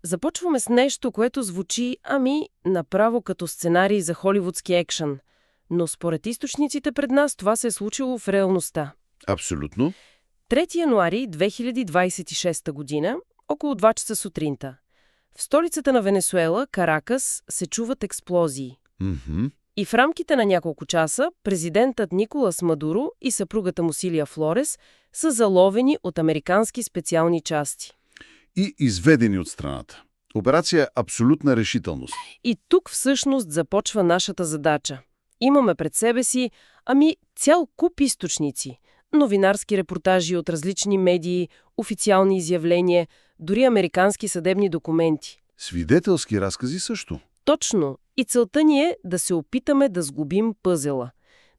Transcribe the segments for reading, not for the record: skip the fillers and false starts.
Започваме с нещо, което звучи, направо като сценарий за холивудски екшън. Но според източниците пред нас това се е случило в реалността. Абсолютно. 3 януари 2026 година, около 2 часа сутринта. В столицата на Венесуела, Каракас, се чуват експлозии. И в рамките на няколко часа президентът Николас Мадуро и съпругата му Силия Флорес са заловени от американски специални части. И изведени от страната. Операция абсолютна решителност. И тук всъщност започва нашата задача. Имаме пред себе си, цял куп източници. Новинарски репортажи от различни медии, официални изявления, дори американски съдебни документи. Свидетелски разкази също. Точно. И целта ни е да се опитаме да сглобим пъзела.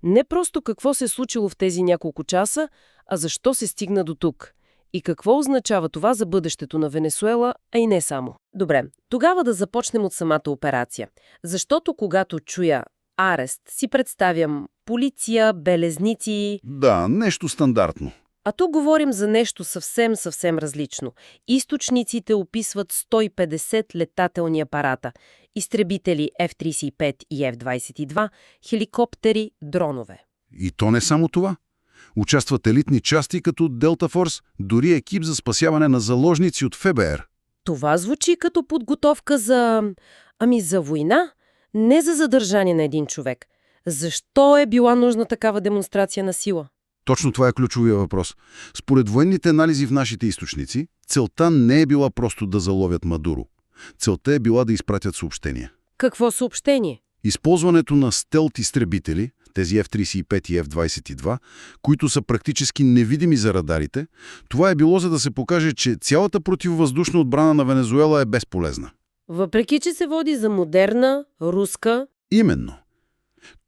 Не просто какво се е случило в тези няколко часа, а защо се стигна до тук. И какво означава това за бъдещето на Венесуела, а и не само. Добре, тогава да започнем от самата операция. Защото когато чуя арест, си представям полиция, белезници... Да, нещо стандартно. А тук говорим за нещо съвсем различно. Източниците описват 150 летателни апарата, изтребители F-35 и F-22, хеликоптери, дронове. И то не само това. Участват елитни части като Делта Форс, дори екип за спасяване на заложници от ФБР. Това звучи като подготовка за война, не за задържание на един човек. Защо е била нужна такава демонстрация на сила? Точно това е ключовия въпрос. Според военните анализи в нашите източници, целта не е била просто да заловят Мадуро. Целта е била да изпратят съобщение. Какво съобщение? Използването на стелт-изтребители, тези F-35 и F-22, които са практически невидими за радарите, това е било за да се покаже, че цялата противовъздушна отбрана на Венезуела е безполезна. Въпреки че се води за модерна, руска... Именно.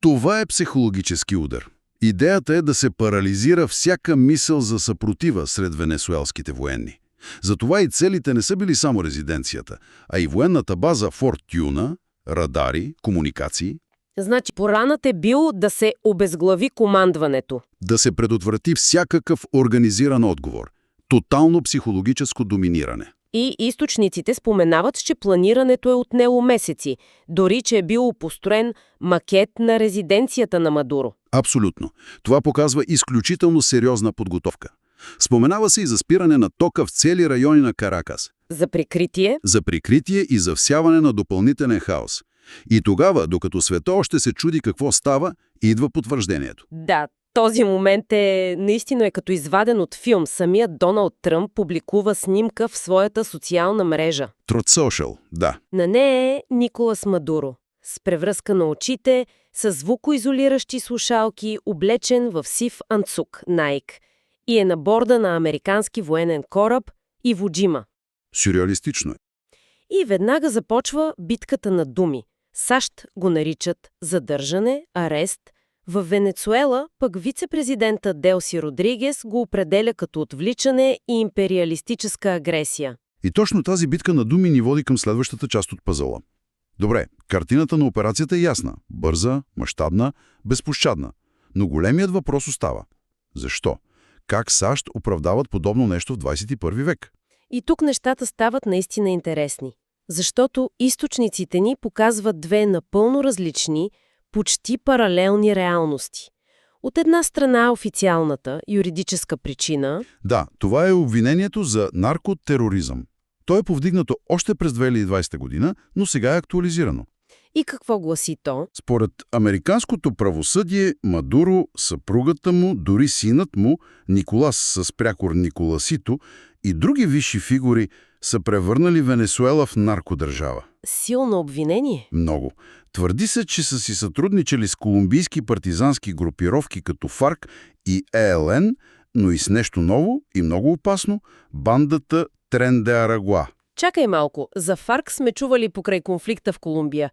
Това е психологически удар. Идеята е да се парализира всяка мисъл за съпротива сред венесуелските военни. Затова и целите не са били само резиденцията, а и военната база Форт Юна, радари, комуникации. Значи, планът е бил да се обезглави командването. Да се предотврати всякакъв организиран отговор. Тотално психологическо доминиране. И източниците споменават, че планирането е отнело месеци, дори че е бил построен макет на резиденцията на Мадуро. Абсолютно. Това показва изключително сериозна подготовка. Споменава се и за спиране на тока в цели райони на Каракас. За прикритие? За прикритие и за всяване на допълнителен хаос. И тогава, докато света още се чуди какво става, идва потвърждението. Да, този момент наистина е като изваден от филм. Самият Доналд Тръмп публикува снимка в своята социална мрежа. Truth Social, да. На нея е Николас Мадуро, с превръзка на очите, с звукоизолиращи слушалки, облечен в сив анцук, Nike, и е на борда на американски военен кораб Иво Джима. Сюрреалистично е. И веднага започва битката на думи. САЩ го наричат задържане, арест. В Венецуела пък вице-президентът Делси Родригес го определя като отвличане и империалистическа агресия. И точно тази битка на думи ни води към следващата част от пъзела. Добре, картината на операцията е ясна. Бърза, мащабна, безпощадна. Но големият въпрос остава. Защо? Как САЩ оправдават подобно нещо в 21 век? И тук нещата стават наистина интересни. Защото източниците ни показват две напълно различни, почти паралелни реалности. От една страна официалната, юридическа причина... Да, това е обвинението за наркотероризъм. То е повдигнато още през 2020 година, но сега е актуализирано. И какво гласи то? Според американското правосъдие, Мадуро, съпругата му, дори синът му, Николас с прякор Николасито и други висши фигури са превърнали Венесуела в наркодържава. Силно обвинение? Много. Твърди се, че са си сътрудничали с колумбийски партизански групировки като ФАРК и ЕЛН, но и с нещо ново и много опасно – бандата Трен де Арагуа. Чакай малко, за ФАРК сме чували покрай конфликта в Колумбия.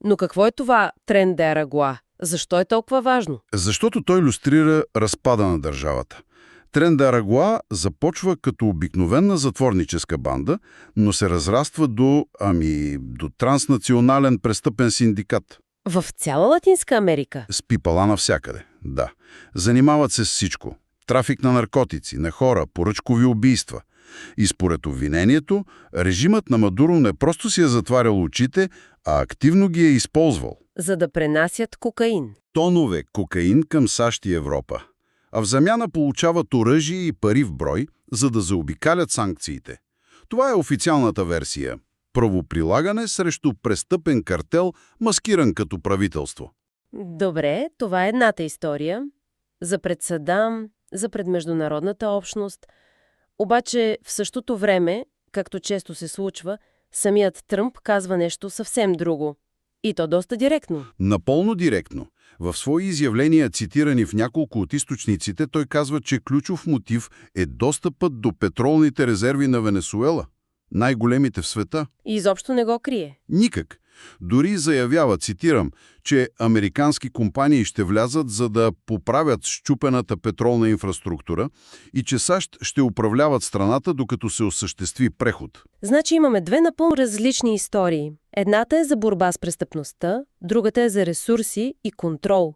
Но какво е това Трен де Арагуа? Защо е толкова важно? Защото той илюстрира разпада на държавата. Трен де Арагуа започва като обикновена затворническа банда, но се разраства до транснационален престъпен синдикат. В цяла Латинска Америка? С пипала навсякъде, да. Занимават се с всичко. Трафик на наркотици, на хора, поръчкови убийства. И според обвинението, режимът на Мадуро не просто си е затварял очите, а активно ги е използвал. За да пренасят кокаин. Тонове кокаин към САЩ и Европа. А в замяна получават оръжие и пари в брой, за да заобикалят санкциите. Това е официалната версия. Правоприлагане срещу престъпен картел, маскиран като правителство. Добре, това е едната история. За пред Садам, за пред международната общност. Обаче в същото време, както често се случва, самият Тръмп казва нещо съвсем друго. И то доста директно. Напълно директно. В свои изявления, цитирани в няколко от източниците, той казва, че ключов мотив е достъпът до петролните резерви на Венесуела, най-големите в света. И изобщо не го крие. Никак. Дори заявява, цитирам, че американски компании ще влязат, за да поправят счупената петролна инфраструктура и че САЩ ще управляват страната, докато се осъществи преход. Значи имаме две напълно различни истории. Едната е за борба с престъпността, другата е за ресурси и контрол.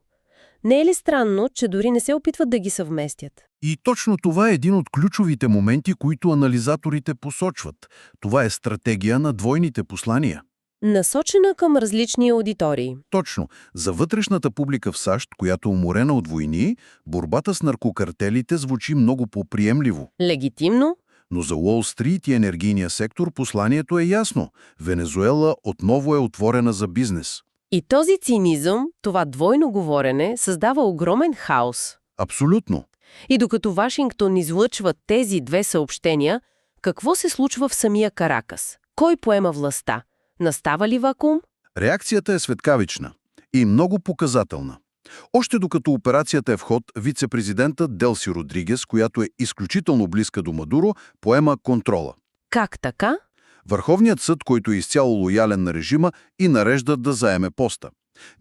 Не е ли странно, че дори не се опитват да ги съвместят? И точно това е един от ключовите моменти, които анализаторите посочват. Това е стратегия на двойните послания. Насочена към различни аудитории. Точно. За вътрешната публика в САЩ, която е уморена от войни, борбата с наркокартелите звучи много по-приемливо. Легитимно? Но за Уолл Стрит и енергийния сектор посланието е ясно. Венезуела отново е отворена за бизнес. И този цинизъм, това двойно говорене, създава огромен хаос. Абсолютно. И докато Вашингтон излъчва тези две съобщения, какво се случва в самия Каракас? Кой поема властта? Настава ли вакуум? Реакцията е светкавична и много показателна. Още докато операцията е в ход, вице-президентът Делси Родригес, която е изключително близка до Мадуро, поема контрола. Как така? Върховният съд, който е изцяло лоялен на режима, и нарежда да заеме поста.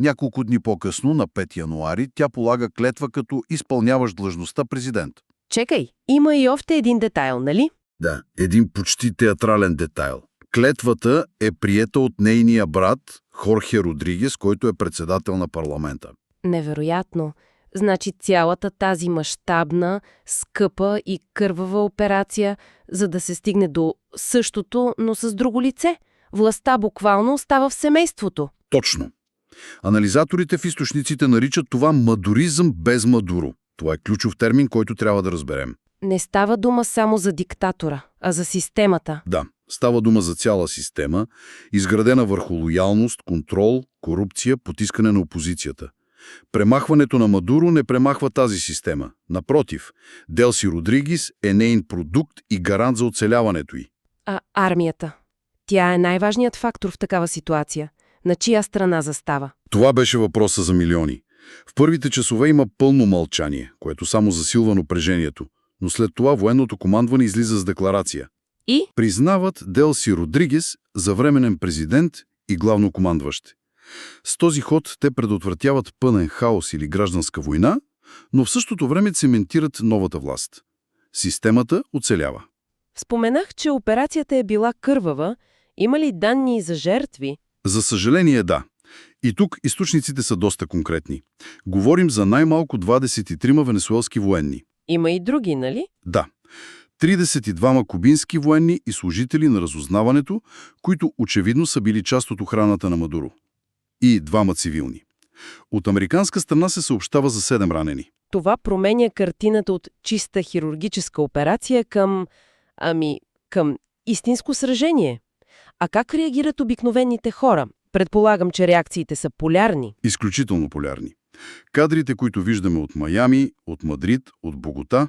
Няколко дни по-късно, на 5 януари, тя полага клетва като изпълняващ длъжността президент. Чекай, има и още един детайл, нали? Да, един почти театрален детайл. Клетвата е приета от нейния брат Хорхе Родригес, който е председател на парламента. Невероятно. Значи цялата тази мащабна, скъпа и кървава операция, за да се стигне до същото, но с друго лице. Властта буквално остава в семейството. Точно. Анализаторите в източниците наричат това мадуризъм без Мадуро. Това е ключов термин, който трябва да разберем. Не става дума само за диктатора, а за системата. Да, става дума за цяла система, изградена върху лоялност, контрол, корупция, потискане на опозицията. Премахването на Мадуро не премахва тази система. Напротив, Делси Родригес е нейн продукт и гарант за оцеляването й. А армията? Тя е най-важният фактор в такава ситуация. На чия страна застава? Това беше въпроса за милиони. В първите часове има пълно мълчание, което само засилва напрежението. Но след това военното командване излиза с декларация. И? Признават Делси Родригес за временен президент и главнокомандващ. С този ход те предотвратяват пълен хаос или гражданска война, но в същото време цементират новата власт. Системата оцелява. Споменах, че операцията е била кървава. Има ли данни за жертви? За съжаление, да. И тук източниците са доста конкретни. Говорим за най-малко 23 венесуелски военни. Има и други, нали? Да. 32 кубински военни и служители на разузнаването, които очевидно са били част от охраната на Мадуро. И 2 цивилни. От американска страна се съобщава за 7 ранени. Това променя картината от чиста хирургическа операция към истинско сражение. А как реагират обикновените хора? Предполагам, че реакциите са полярни. Изключително полярни. Кадрите, които виждаме от Майами, от Мадрид, от Богота,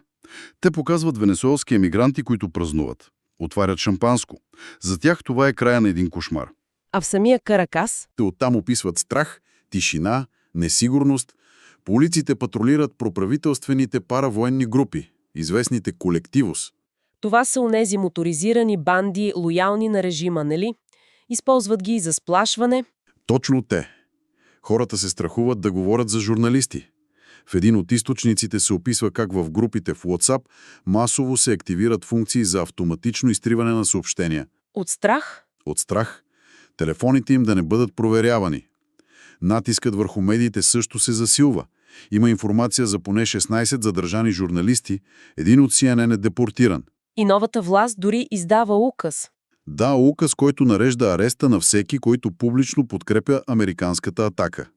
те показват венесуелски емигранти, които празнуват. Отварят шампанско. За тях това е края на един кошмар. А в самия Каракас? Те оттам описват страх, тишина, несигурност. По улиците патрулират проправителствените паравоенни групи, известните колективус. Това са онези моторизирани банди, лоялни на режима, нали? Използват ги за сплашване. Точно те. Хората се страхуват да говорят за журналисти. В един от източниците се описва как в групите в WhatsApp масово се активират функции за автоматично изтриване на съобщения. От страх? От страх телефоните им да не бъдат проверявани. Натискът върху медиите също се засилва. Има информация за поне 16 задържани журналисти, един от CNN е депортиран. И новата власт дори издава указ. Да, указ, който нарежда ареста на всеки, който публично подкрепя американската атака.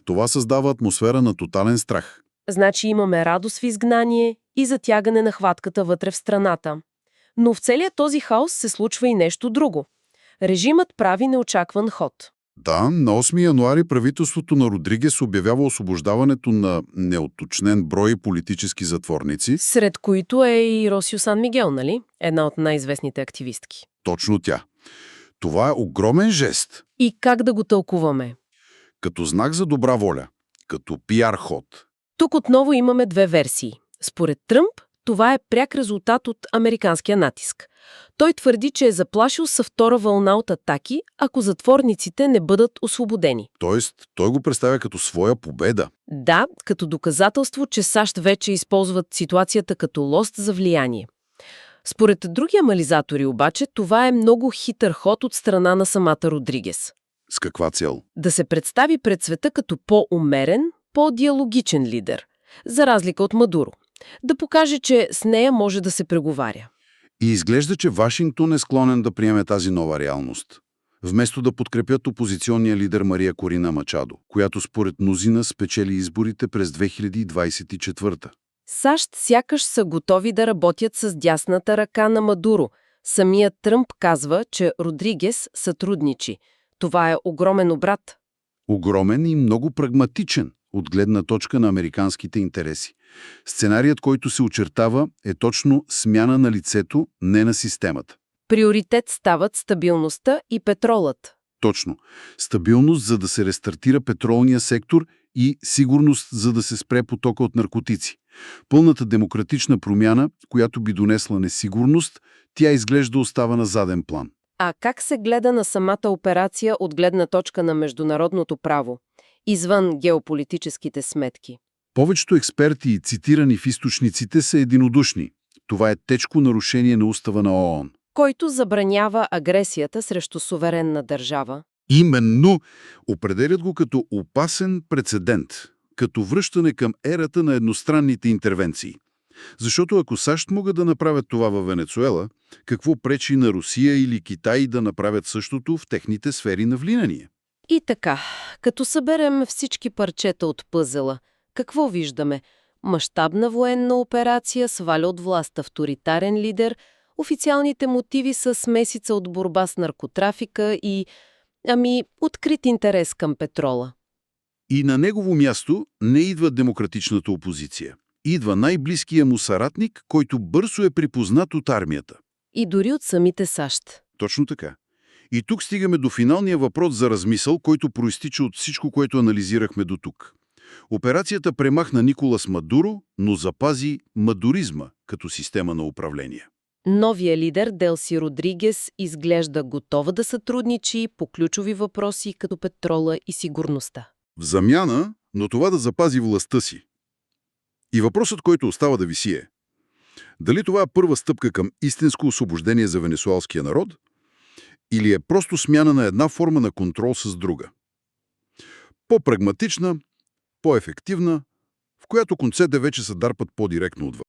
Това създава атмосфера на тотален страх. Значи имаме радост в изгнание и затягане на хватката вътре в страната. Но в целия този хаос се случва и нещо друго. Режимът прави неочакван ход. Да, на 8 януари правителството на Родригес обявява освобождаването на неуточнен брой политически затворници. Сред които е и Росио Сан Мигел, нали? Една от най-известните активистки. Точно тя. Това е огромен жест. И как да го тълкуваме? Като знак за добра воля. Като пиар ход. Тук отново имаме две версии. Според Тръмп, това е пряк резултат от американския натиск. Той твърди, че е заплашил със втора вълна от атаки, ако затворниците не бъдат освободени. Тоест, той го представя като своя победа. Да, като доказателство, че САЩ вече използват ситуацията като лост за влияние. Според други анализатори обаче, това е много хитър ход от страна на самата Родригес. С каква цел? Да се представи пред света като по-умерен, по-диалогичен лидер, за разлика от Мадуро. Да покаже, че с нея може да се преговаря. И изглежда, че Вашингтон е склонен да приеме тази нова реалност. Вместо да подкрепят опозиционния лидер Мария Корина Мачадо, която според мнозина спечели изборите през 2024. САЩ сякаш са готови да работят с дясната ръка на Мадуро. Самият Тръмп казва, че Родригес сътрудничи. Това е огромен обрат. Огромен и много прагматичен от гледна точка на американските интереси. Сценарият, който се очертава, е точно смяна на лицето, не на системата. Приоритет стават стабилността и петролът. Точно. Стабилност, за да се рестартира петролния сектор и сигурност, за да се спре потока от наркотици. Пълната демократична промяна, която би донесла несигурност, тя изглежда остава на заден план. А как се гледа на самата операция от гледна точка на международното право, извън геополитическите сметки? Повечето експерти, цитирани в източниците, са единодушни. Това е тежко нарушение на устава на ООН. Който забранява агресията срещу суверенна държава. Именно определят го като опасен прецедент, като връщане към ерата на едностранните интервенции. Защото ако САЩ могат да направят това във Венецуела, какво пречи на Русия или Китай да направят същото в техните сфери на влияние? И така, като съберем всички парчета от пъзела, какво виждаме? Мащабна военна операция сваля от власт авторитарен лидер, официалните мотиви са смесица от борба с наркотрафика и, открит интерес към петрола. И на негово място не идва демократичната опозиция. Идва най-близкия му съратник, който бързо е припознат от армията. И дори от самите САЩ. Точно така. И тук стигаме до финалния въпрос за размисъл, който проистича от всичко, което анализирахме до тук. Операцията премахна Николас Мадуро, но запази мадуризма като система на управление. Новия лидер Делси Родригес изглежда готова да сътрудничи по ключови въпроси като петрола и сигурността. В замяна, но това да запази властта си. И въпросът, който остава да виси е: дали това е първа стъпка към истинско освобождение за венецуелския народ, или е просто смяна на една форма на контрол с друга? По-прагматична, по-ефективна, в която концете вече се дърпат по-директно отвън.